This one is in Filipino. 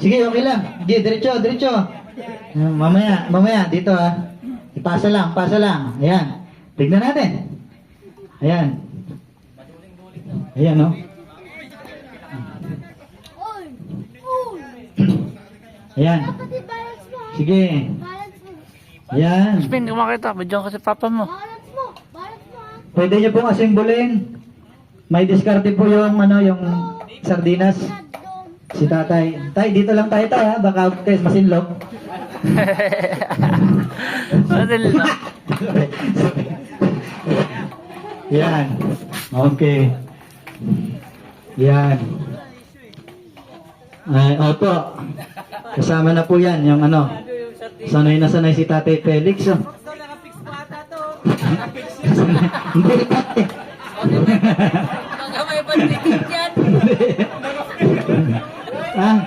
Sige, okay lang. Sige, diretso, diretso. Mamaya, dito ah. Pasa lang. Ayan. Tignan natin. Ayan. Ayan, no? Ayan. Sige. Ayan. Spin, hindi ko makita. Bidyan kasi papa mo. Pwede niyo pong asimbolin. May diskarte po yung, yung sardinas. Si tatay. Tay, dito lang tayo ha. Baka guys, masinlok. Madali lang. Yan. Okay. Yan. Ay, opo. Kasama na po yan, yung sanay na sanay si Tatay Felix. Oh. Hindi tatay. Baka may panlitin yan. Ah,